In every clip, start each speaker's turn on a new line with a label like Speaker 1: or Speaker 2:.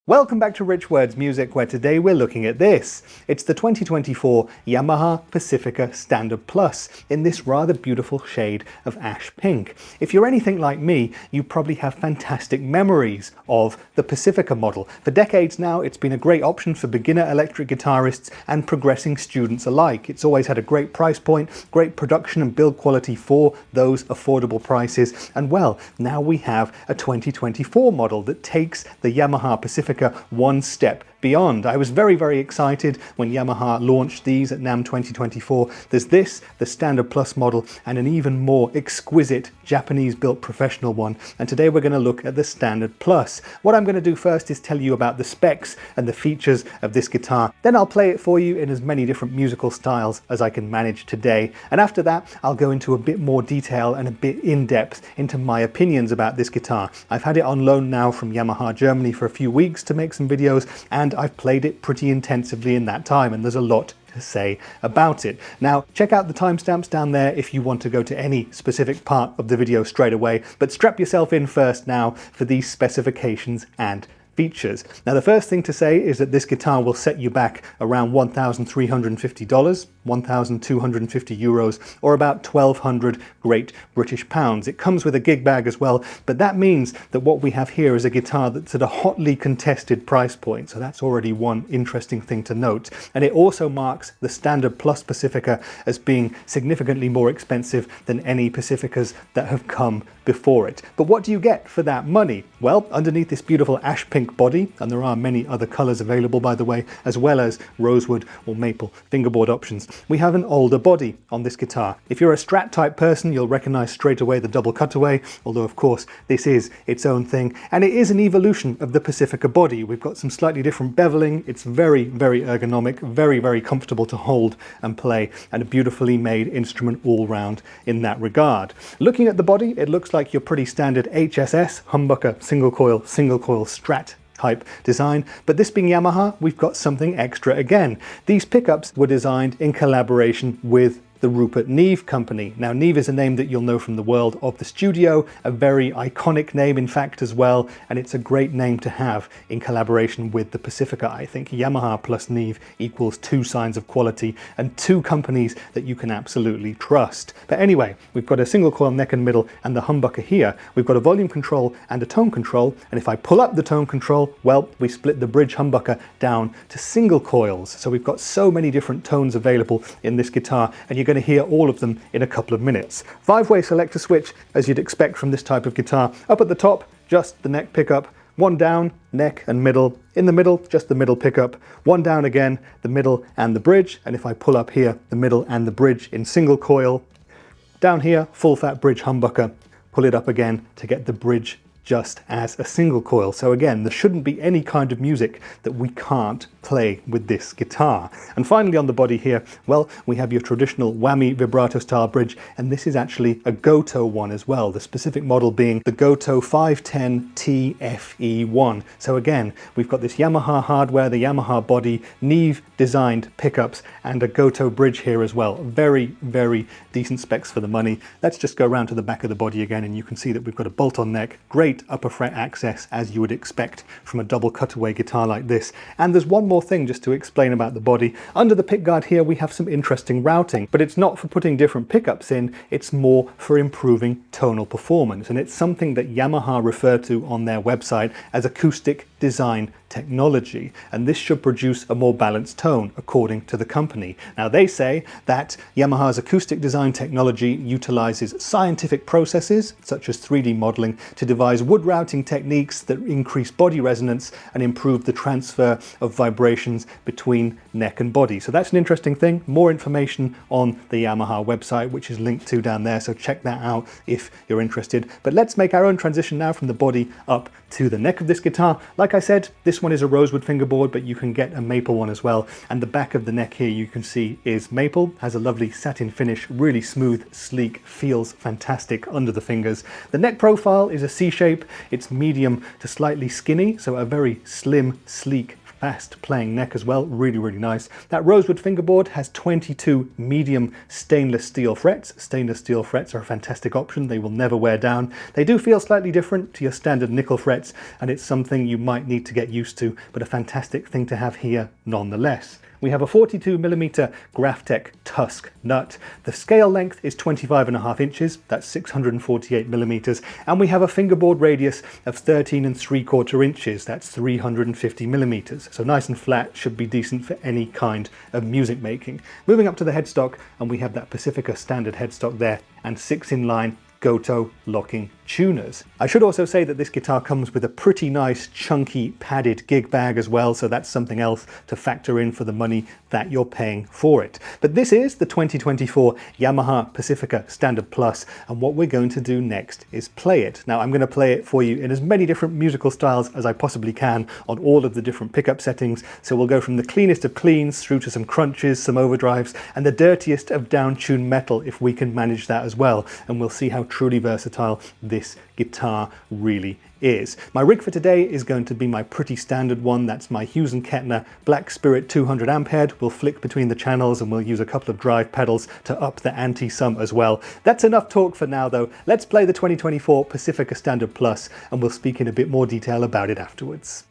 Speaker 1: Welcome back to Rich Words Music, where today we're looking at this. It's the 2024 Yamaha Pacifica Standard Plus in this rather beautiful shade of ash pink. If you're anything like me, you probably have fantastic memories of the Pacifica model. For decades now, it's been a great option for beginner electric guitarists and progressing students alike. It's always had a great price point, great production and build quality for those affordable prices. And well, now we have a 2024 model that takes the Yamaha Pacifica one step beyond. I was very excited when Yamaha launched these at NAMM 2024. There's this, the Standard Plus model, and an even more exquisite Japanese-built professional one. And today we're going to look at the Standard Plus. What I'm going to do first is tell you about the specs and the features of this guitar. Then I'll play it for you in as many different musical styles as I can manage today. And after that, I'll go into a bit more detail and a bit in depth into my opinions about this guitar. I've had it on loan now from Yamaha Germany for a few weeks to make some videos, and I've played it pretty intensively in that time, and there's a lot to say about it. Now, check out the timestamps down there if you want to go to any specific part of the video straight away, but strap yourself in first now for these specifications and features. Now, the first thing to say is that this guitar will set you back around $1,350, 1,250 euros, or about 1,200 Great British pounds. It comes with a gig bag as well, but that means that what we have here is a guitar that's at a hotly contested price point, so that's already one interesting thing to note. And it also marks the Standard Plus Pacifica as being significantly more expensive than any Pacificas that have come before it. But what do you get for that money? Well, underneath this beautiful ash pink body, and there are many other colors available by the way, as well as rosewood or maple fingerboard options, we have an alder body on this guitar. If you're a Strat type person, you'll recognize straight away the double cutaway, although of course this is its own thing, and it is an evolution of the Pacifica body. We've got some slightly different beveling. It's very ergonomic, very comfortable to hold and play, and a beautifully made instrument all round in that regard. Looking at the body, it looks like your pretty standard HSS humbucker single coil Strat type design, but this being Yamaha, we've got something extra again. These pickups were designed in collaboration with the Rupert Neve company. Now, Neve is a name that you'll know from the world of the studio, a very iconic name in fact as well, and it's a great name to have in collaboration with the Pacifica. I think Yamaha plus Neve equals two signs of quality and two companies that you can absolutely trust. But anyway, we've got a single coil neck and middle and the humbucker here. We've got a volume control and a tone control, and if I pull up the tone control, well, we split the bridge humbucker down to single coils. So we've got so many different tones available in this guitar, and you're going to hear all of them in a couple of minutes. 5-way selector switch, as you'd expect from this type of guitar. Up at the top, just the neck pickup. One down, neck and middle. In the middle, just the middle pickup. One down again, the middle and the bridge. And if I pull up here, the middle and the bridge in single coil. Down here, full fat bridge humbucker. Pull it up again to get the bridge just as a single coil. So again, there shouldn't be any kind of music that we can't play with this guitar. And finally on the body here, well, we have your traditional whammy vibrato style bridge, and this is actually a Gotoh one as well, the specific model being the Gotoh 510 TFE1. So again, we've got this Yamaha hardware, the Yamaha body, Neve designed pickups, and a Gotoh bridge here as well. Very decent specs for the money. Let's just go around to the back of the body again, and you can see that we've got a bolt-on neck, great upper fret access as you would expect from a double cutaway guitar like this. And there's one more thing just to explain about the body. Under the pickguard here we have some interesting routing, but it's not for putting different pickups in, it's more for improving tonal performance, and it's something that Yamaha refer to on their website as acoustic design technology, and this should produce a more balanced tone according to the company. Now, they say that Yamaha's acoustic design technology utilizes scientific processes such as 3D modeling to devise wood routing techniques that increase body resonance and improve the transfer of vibrations between neck and body. So that's an interesting thing. More information on the Yamaha website, which is linked to down there, so check that out if you're interested. But let's make our own transition now from the body up to the neck of this guitar. Like I said, this one is a rosewood fingerboard, but you can get a maple one as well. And the back of the neck here you can see is maple, has a lovely satin finish, really smooth, sleek, feels fantastic under the fingers. The neck profile is a C shape. It's medium to slightly skinny, so a very slim, sleek fast playing neck as well, really, really nice. That rosewood fingerboard has 22 medium stainless steel frets. Stainless steel frets are a fantastic option, they will never wear down. They do feel slightly different to your standard nickel frets, and it's something you might need to get used to, but a fantastic thing to have here nonetheless. We have a 42mm Graphtec Tusk nut. The scale length is 25.5 inches, that's 648mm, and we have a fingerboard radius of 13.75 inches, that's 350mm. So nice and flat, should be decent for any kind of music making. Moving up to the headstock, and we have that Pacifica standard headstock there, and 6-in-line Gotoh locking tuners. I should also say that this guitar comes with a pretty nice chunky padded gig bag as well, so that's something else to factor in for the money that you're paying for it. But this is the 2024 Yamaha Pacifica Standard Plus, and what we're going to do next is play it. Now I'm going to play it for you in as many different musical styles as I possibly can on all of the different pickup settings, so we'll go from the cleanest of cleans through to some crunches, some overdrives, and the dirtiest of down-tuned metal if we can manage that as well, and we'll see how truly versatile this guitar really is. My rig for today is going to be my pretty standard one. That's my Hughes & Kettner Black Spirit 200 amp head. We'll flick between the channels and we'll use a couple of drive pedals to up the ante some as well. That's enough talk for now though. Let's play the 2024 Pacifica Standard Plus and we'll speak in a bit more detail about it afterwards.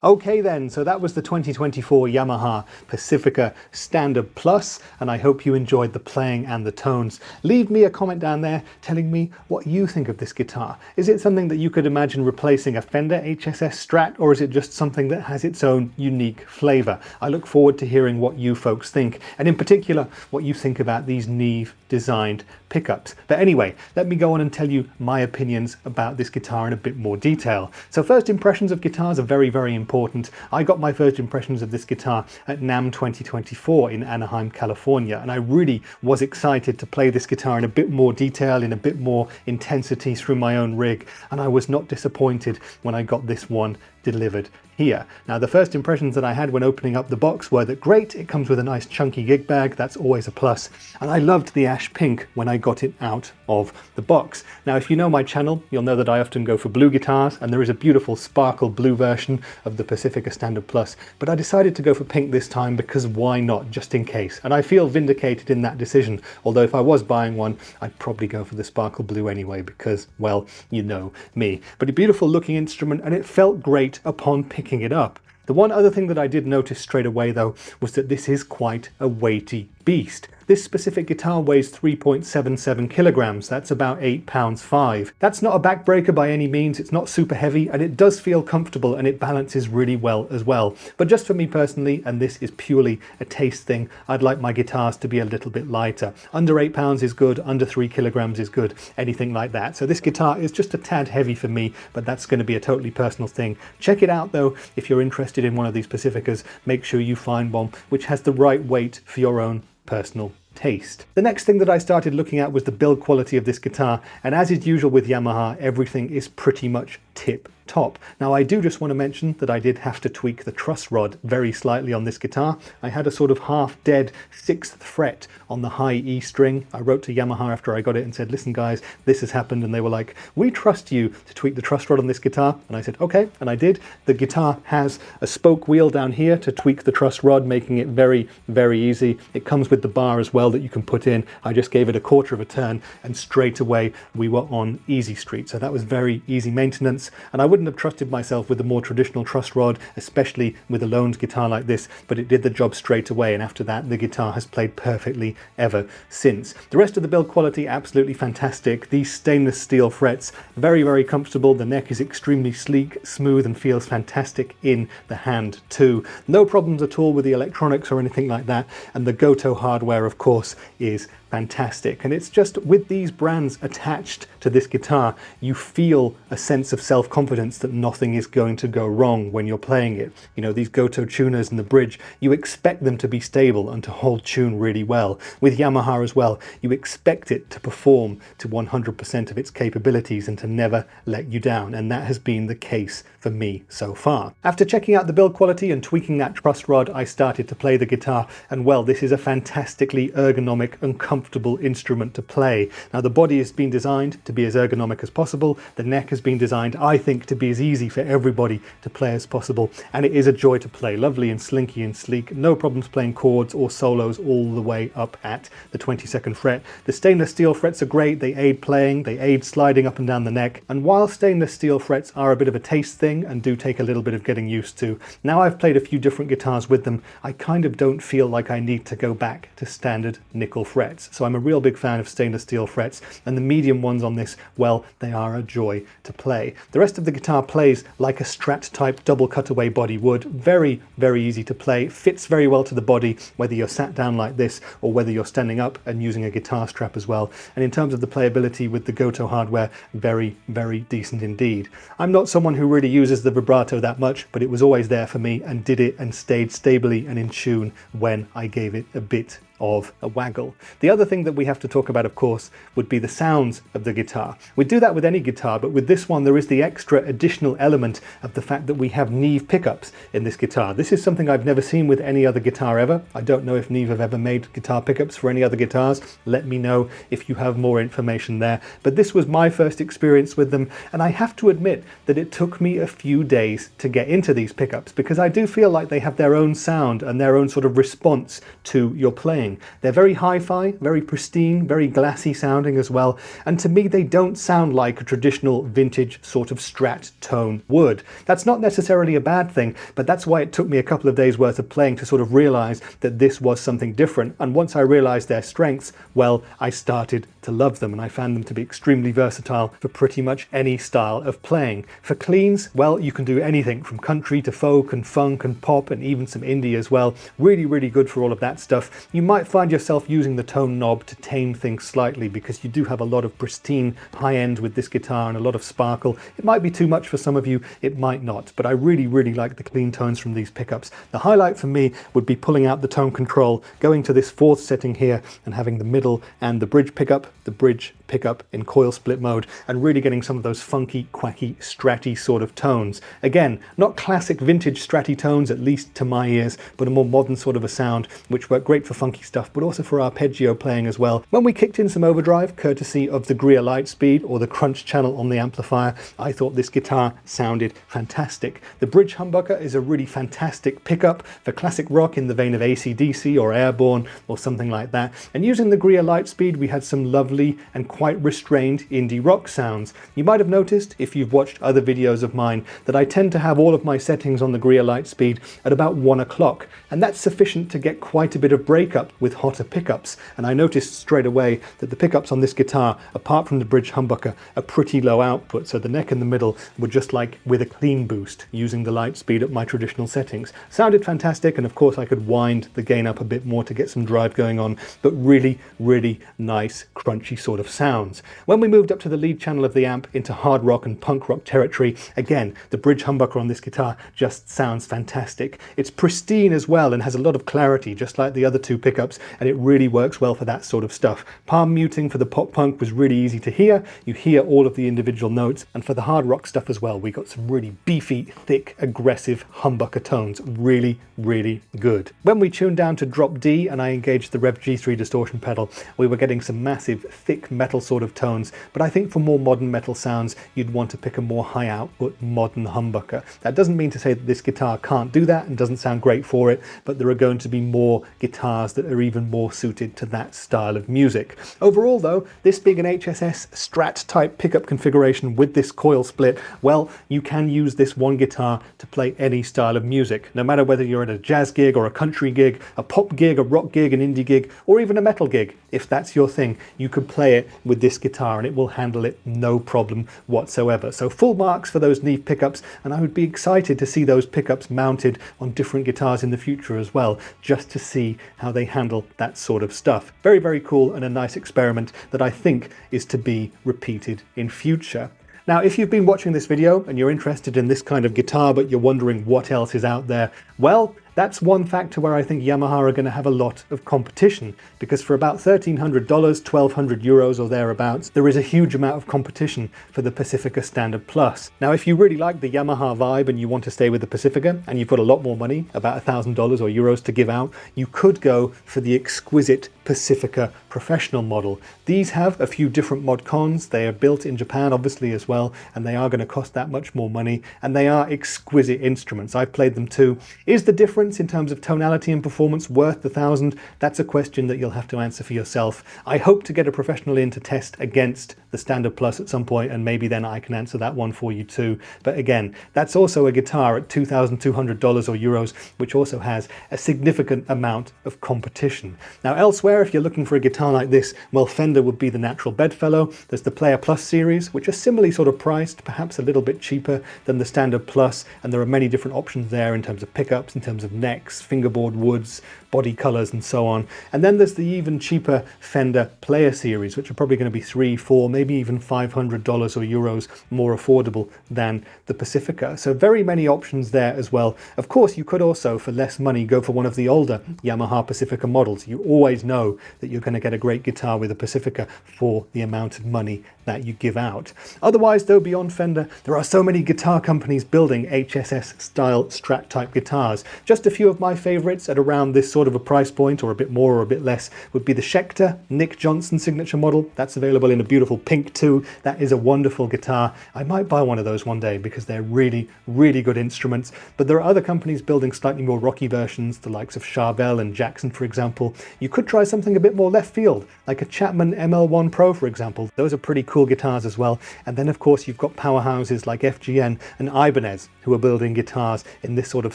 Speaker 1: Okay then, so that was the 2024 Yamaha Pacifica Standard Plus, and I hope you enjoyed the playing and the tones. Leave me a comment down there telling me what you think of this guitar. Is it something that you could imagine replacing a Fender HSS Strat, or is it just something that has its own unique flavour? I look forward to hearing what you folks think, and in particular, what you think about these Neve designed pickups. But anyway, let me go on and tell you my opinions about this guitar in a bit more detail. So first impressions of guitars are very, very important. I got my first impressions of this guitar at NAMM 2024 in Anaheim, California, and I really was excited to play this guitar in a bit more detail, in a bit more intensity through my own rig, and I was not disappointed when I got this one delivered here. Now, the first impressions that I had when opening up the box were that great, it comes with a nice chunky gig bag, that's always a plus, and I loved the ash pink when I got it out of the box. Now, if you know my channel, you'll know that I often go for blue guitars, and there is a beautiful sparkle blue version of the Pacifica Standard Plus, but I decided to go for pink this time because why not, just in case, and I feel vindicated in that decision, although if I was buying one, I'd probably go for the sparkle blue anyway because, well, you know me. But a beautiful looking instrument, and it felt great upon picking it up. The one other thing that I did notice straight away though was that this is quite a weighty beast. This specific guitar weighs 3.77 kilograms, that's about 8 pounds 5. That's not a backbreaker by any means, it's not super heavy, and it does feel comfortable and it balances really well as well. But just for me personally, and this is purely a taste thing, I'd like my guitars to be a little bit lighter. Under 8 pounds is good, under 3 kilograms is good, anything like that. So this guitar is just a tad heavy for me, but that's going to be a totally personal thing. Check it out though, if you're interested in one of these Pacificas, make sure you find one which has the right weight for your own personal taste. The next thing that I started looking at was the build quality of this guitar, and as is usual with Yamaha, everything is pretty much tip top. Now, I do just want to mention that I did have to tweak the truss rod very slightly on this guitar. I had a sort of half dead 6th fret on the high E string. I wrote to Yamaha after I got it and said, listen guys, this has happened, and they were like, we trust you to tweak the truss rod on this guitar, and I said okay, and I did. The guitar has a spoke wheel down here to tweak the truss rod, making it very, very easy. It comes with the bar as well that you can put in. I just gave it a quarter of a turn and straight away we were on easy street, so that was very easy maintenance, and I wouldn't have trusted myself with a more traditional truss rod, especially with a Loans guitar like this, but it did the job straight away, and after that the guitar has played perfectly ever since. The rest of the build quality, absolutely fantastic. These stainless steel frets, very, very comfortable. The neck is extremely sleek, smooth, and feels fantastic in the hand too. No problems at all with the electronics or anything like that, and the Gotoh hardware, of course, is fantastic. And it's just with these brands attached to this guitar, you feel a sense of self-confidence that nothing is going to go wrong when you're playing it. You know, these Gotoh tuners and the bridge, you expect them to be stable and to hold tune really well. With Yamaha as well, you expect it to perform to 100% of its capabilities and to never let you down, and that has been the case for me so far. After checking out the build quality and tweaking that truss rod, I started to play the guitar, and well, this is a fantastically ergonomic and comfortable instrument to play. Now, the body has been designed to be as ergonomic as possible. The neck has been designed, I think, to be as easy for everybody to play as possible, and it is a joy to play. Lovely and slinky and sleek. No problems playing chords or solos all the way up at the 22nd fret. The stainless steel frets are great. They aid playing, they aid sliding up and down the neck. And while stainless steel frets are a bit of a taste thing and do take a little bit of getting used to, now I've played a few different guitars with them, I kind of don't feel like I need to go back to standard nickel frets. so I'm a real big fan of stainless steel frets, and the medium ones on this, well, they are a joy to play. The rest of the guitar plays like a Strat type double cutaway body would. Very, very easy to play, fits very well to the body, whether you're sat down like this or whether you're standing up and using a guitar strap as well. And in terms of the playability with the Gotoh hardware, very, very decent indeed. I'm not someone who really uses the vibrato that much, but it was always there for me and did it and stayed stably and in tune when I gave it a bit of a waggle. The other thing that we have to talk about, of course, would be the sounds of the guitar. We do that with any guitar, but with this one there is the extra additional element of the fact that we have Neve pickups in this guitar. This is something I've never seen with any other guitar ever. I don't know if Neve have ever made guitar pickups for any other guitars. Let me know if you have more information there. But this was my first experience with them, and I have to admit that it took me a few days to get into these pickups, because I do feel like they have their own sound and their own sort of response to your playing. They're very hi-fi, very pristine, very glassy sounding as well, and to me they don't sound like a traditional vintage sort of Strat tone would. That's not necessarily a bad thing, but that's why it took me a couple of days worth of playing to sort of realize that this was something different, and once I realized their strengths, well, I started to love them, and I found them to be extremely versatile for pretty much any style of playing. For cleans, well, you can do anything from country to folk and funk and pop and even some indie as well. Really, really good for all of that stuff. You might find yourself using the tone knob to tame things slightly, because you do have a lot of pristine high end with this guitar and a lot of sparkle. It might be too much for some of you, it might not, but I really, really like the clean tones from these pickups. The highlight for me would be pulling out the tone control, going to this fourth setting here and having the middle and the bridge pickup, the bridge pickup in coil split mode, and really getting some of those funky, quacky, stratty sort of tones. Again, not classic vintage stratty tones, at least to my ears, but a more modern sort of a sound, which worked great for funky stuff, but also for arpeggio playing as well. When we kicked in some overdrive, courtesy of the Grungey Lightspeed or the crunch channel on the amplifier, I thought this guitar sounded fantastic. The bridge humbucker is a really fantastic pickup for classic rock in the vein of AC/DC or Airbourne or something like that. And using the Grungey Lightspeed, we had some lovely and quite restrained indie rock sounds. You might have noticed, if you've watched other videos of mine, that I tend to have all of my settings on the Grungey Lightspeed at about 1 o'clock, and that's sufficient to get quite a bit of breakup with hotter pickups. And I noticed straight away that the pickups on this guitar, apart from the bridge humbucker, are pretty low output, so the neck and the middle were just like with a clean boost using the Lightspeed at my traditional settings. Sounded fantastic, and of course I could wind the gain up a bit more to get some drive going on, but really, really nice crunchy sort of sounds. When we moved up to the lead channel of the amp into hard rock and punk rock territory, again, the bridge humbucker on this guitar just sounds fantastic. It's pristine as well and has a lot of clarity, just like the other two pickups, and it really works well for that sort of stuff. Palm muting for the pop punk was really easy to hear. You hear all of the individual notes, and for the hard rock stuff as well, we got some really beefy, thick, aggressive humbucker tones. Really, really good. When we tuned down to drop D and I engaged the Rev G3 distortion pedal, we were getting some massive, thick metal sort of tones, but I think for more modern metal sounds, you'd want to pick a more high output modern humbucker. That doesn't mean to say that this guitar can't do that and doesn't sound great for it, but there are going to be more guitars that are even more suited to that style of music. Overall though, this being an HSS Strat type pickup configuration with this coil split, well, you can use this one guitar to play any style of music, no matter whether you're at a jazz gig or a country gig, a pop gig, a rock gig, an indie gig, or even a metal gig. If that's your thing, you could play it with this guitar and it will handle it no problem whatsoever. So full marks for those Neve pickups, and I would be excited to see those pickups mounted on different guitars in the future as well, just to see how they handle that sort of stuff. Very, very cool, and a nice experiment that I think is to be repeated in future. Now, if you've been watching this video and you're interested in this kind of guitar, but you're wondering what else is out there, well, that's one factor where I think Yamaha are going to have a lot of competition, because for about $1,300, 1,200 euros or thereabouts, there is a huge amount of competition for the Pacifica Standard Plus. Now, if you really like the Yamaha vibe and you want to stay with the Pacifica and you've got a lot more money, about $1,000 or euros to give out, you could go for the exquisite Pacifica Professional model. These have a few different mod cons. They are built in Japan, obviously, as well, and they are going to cost that much more money, and they are exquisite instruments. I've played them too. Is the difference difference in terms of tonality and performance worth the $1,000? That's a question that you'll have to answer for yourself. I hope to get a professional in to test against the Standard Plus at some point, and maybe then I can answer that one for you too. But again, that's also a guitar at $2,200 or euros, which also has a significant amount of competition. Now elsewhere, if you're looking for a guitar like this, well, Fender would be the natural bedfellow. There's the Player Plus series, which are similarly sort of priced, perhaps a little bit cheaper than the Standard Plus, and there are many different options there in terms of pickups, in terms of necks, fingerboard woods, body colors, and so on. And then there's the even cheaper Fender Player series, which are probably going to be $300, $400, maybe even $500 or euros more affordable than the Pacifica. So very many options there as well. Of course, you could also, for less money, go for one of the older Yamaha Pacifica models. You always know that you're going to get a great guitar with a Pacifica for the amount of money that you give out. Otherwise, though, beyond Fender, there are so many guitar companies building HSS style Strat type guitars. Just a few of my favorites at around this sort of a price point, or a bit more or a bit less, would be the Schecter Nick Johnson signature model. That's available in a beautiful pink too. That is a wonderful guitar. I might buy one of those one day because they're really, really good instruments. But there are other companies building slightly more rocky versions, the likes of Charvel and Jackson, for example. You could try something a bit more left field, like a Chapman ML1 Pro, for example. Those are pretty cool guitars as well. And then of course you've got powerhouses like FGN and Ibanez, who are building guitars in this sort of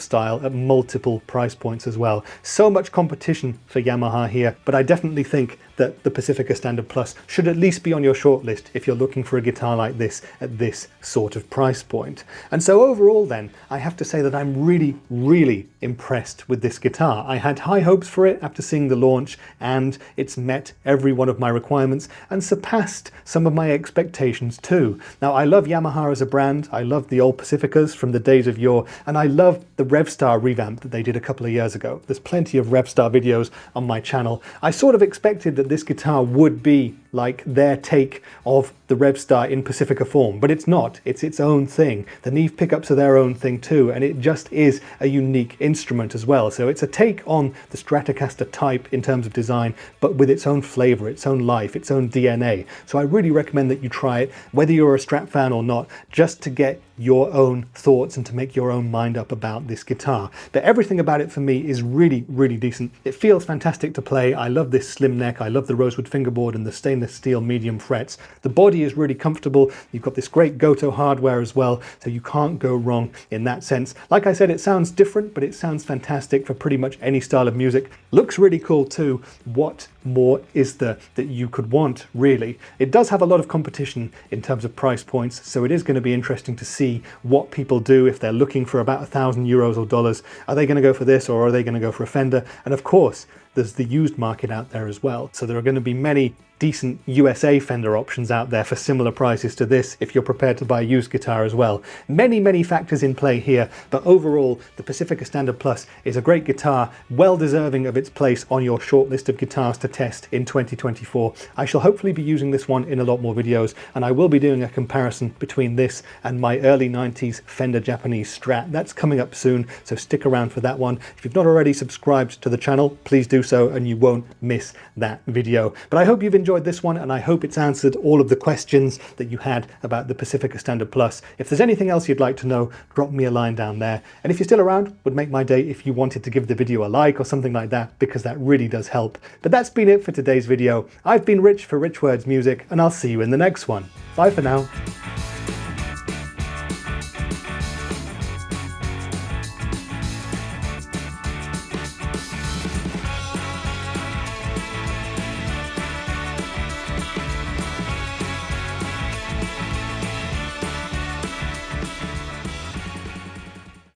Speaker 1: style at multiple price points as well. So much competition for Yamaha here, but I definitely think that the Pacifica Standard Plus should at least be on your shortlist if you're looking for a guitar like this at this sort of price point. And so overall then, I have to say that I'm really, really impressed with this guitar. I had high hopes for it after seeing the launch, and it's met every one of my requirements and surpassed some of my expectations too. Now, I love Yamaha as a brand. I love the old Pacificas from the days of yore, and I love the Revstar revamp that they did a couple of years ago. There's plenty of Revstar videos on my channel. I sort of expected that this guitar would be like their take of the Revstar in Pacifica form, but it's not. It's its own thing. The Neve pickups are their own thing too, and it just is a unique instrument as well. So it's a take on the Stratocaster type in terms of design, but with its own flavor, its own life, its own DNA. So I really recommend that you try it, whether you're a Strat fan or not, just to get your own thoughts and to make your own mind up about this guitar. But everything about it for me is really, really decent. It feels fantastic to play. I love this slim neck. I love the rosewood fingerboard and the stainless steel medium frets. The body is really comfortable. You've got this great Gotoh hardware as well, so you can't go wrong in that sense. Like I said, it sounds different, but it sounds fantastic for pretty much any style of music. Looks really cool too. What more is there that you could want, really? It does have a lot of competition in terms of price points, so it is going to be interesting to see what people do if they're looking for about €1,000 or dollars. Are they going to go for this, or are they going to go for a Fender? And of course, there's the used market out there as well. So there are going to be many decent USA Fender options out there for similar prices to this if you're prepared to buy a used guitar as well. Many, many factors in play here, but overall, the Pacifica Standard Plus is a great guitar, well deserving of its place on your short list of guitars to test in 2024. I shall hopefully be using this one in a lot more videos, and I will be doing a comparison between this and my early 90s Fender Japanese Strat. That's coming up soon, so stick around for that one. If you've not already subscribed to the channel, please do so and you won't miss that video. But I hope you've enjoyed this one, and I hope it's answered all of the questions that you had about the Pacifica Standard Plus. If there's anything else you'd like to know, drop me a line down there. And if you're still around, would make my day if you wanted to give the video a like or something like that, because that really does help. But that's been it for today's video. I've been Rich for Rich Words Music, and I'll see you in the next one. Bye for now.